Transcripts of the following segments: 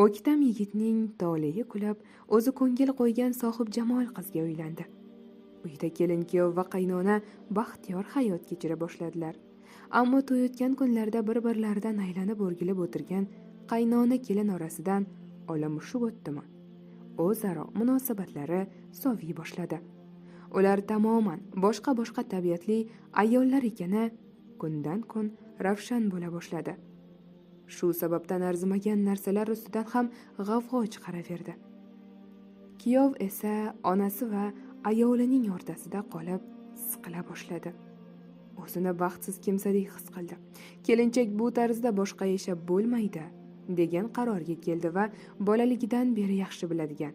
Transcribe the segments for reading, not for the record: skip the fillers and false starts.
O'ktam yigitning toleyi kulib, o'zi ko'ngil qo'ygan sohib jamol qizga uylandi. Uyda kelin-kuyov va qaynona baxtiyor hayot kechira boshladilar. Ammo to'yotgan kunlarda bir-birlaridan aylanib o'rgilib o'tirgan qaynona kelin orasidan olamushuk o'tdimi? O'zaro munosabatlari soviy boshladi. Ular tamoman boshqa tabiatli ayollar ekani kundan kun ravshan bo'la boshladi. Shu sababdan arzimagan narsalar ustidan ham g'avg'o chiqaraverdi. Kuyov esa onasi va ayolining o'rtasida qolib siqila boshladi. O'zini baxtsiz kimsadek his qildi. Kelinchak bu tarzda boshqa yashab bo'lmaydi degan qarorga keldi va bolaligidan beri yaxshi biladigan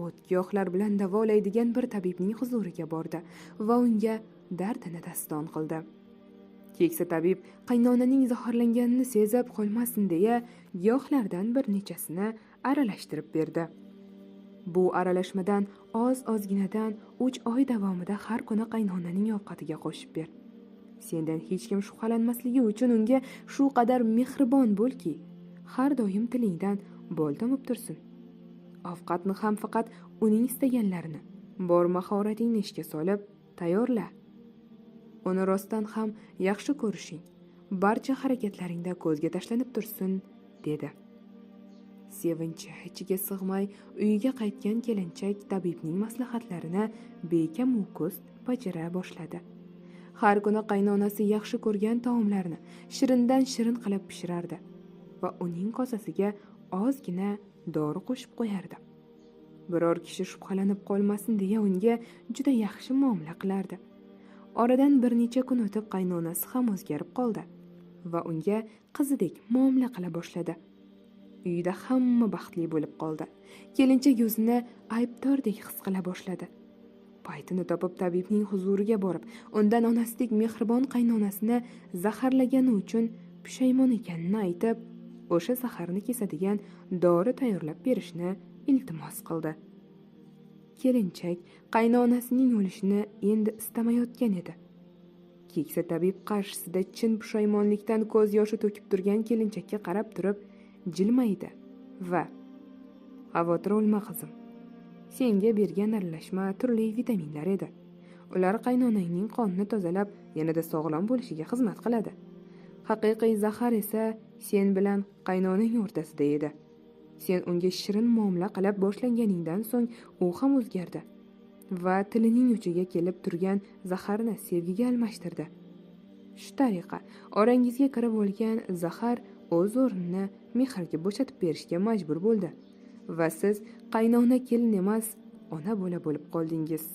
o't-giyohlar bilan davolaydigan bir tabibning huzuriga bordi va unga dardini daston qildi. Keksa tabib qaynonaning zaharlanganini sezib qolmasin deya giyohlardan bir nechasini aralashtirib berdi. Bu aralashmadan ozginadan 3 oy davomida har kuni qaynonaning ovqatiga qo'shib ber. Sendan hech kim shubhalanmasligi uchun unga shu qadar mehribon bo'lki, har doim tilingdan bol tomib tursin. Ovqatni ham faqat uning istaganlarini bor mahoratingni ishga solib tayyorla. Uni rostdan ham yaxshi ko'rishing, barcha harakatlaringda ko'zga tashlanib tursin, dedi. Sevinchi ichiga sig'may uyiga qaytgan kelinchak tabibning maslahatlarini bekam ko'z bajara boshladi. Har kuni qaynonasi yaxshi ko'rgan taomlarni shirindan shirin qilib pishirardi va uning kosasiga ozgina dori qo'shib qo'yardi. Biror kishi shubhalanib qolmasin deya unga juda yaxshi muomala qilardi. Oradan bir necha kun o'tib qaynonasi ham o'zgarib qoldi va unga qizidek muomala qila boshladi. Uyda hamma baxtli bo'lib qoldi. Kelinchak o'zini aybdordek his qila boshladi. Paytini topib tabibning huzuriga borib, undan onasidek mehribon qaynonasini zaharlagani uchun pushaymon ekanini aytib, o'sha zaharni kesadigan dori tayyorlab berishni iltimos qildi. Kelinchak qaynonasining o'lishini endi istamayotgan edi. Keksa tabib qarshisida chin pushaymonlikdan ko'z yoshi to'kib turgan kelinchakka qarab turib jilmaydi va "Xavotir olma qizim. Senga bergan aralashma turli vitaminlar edi. Ular qaynonangning qonini tozalab, yanada sog'lom bo'lishiga xizmat qiladi. Haqiqiy zahar esa sen bilan qaynonang o'rtasida edi. Sen unga shirin muomala qilib boshlanganingdan so'ng u ham o'zgardi va tilining uchiga kelib turgan zaharni sevgiga almashtirdi. Shu tariqa orangizga kirib olgan zahar o'z o'rnini mehrga bo'shatib berishga majbur bo'ldi va siz qaynona kelin emas, ona bola bo'lib qoldingiz.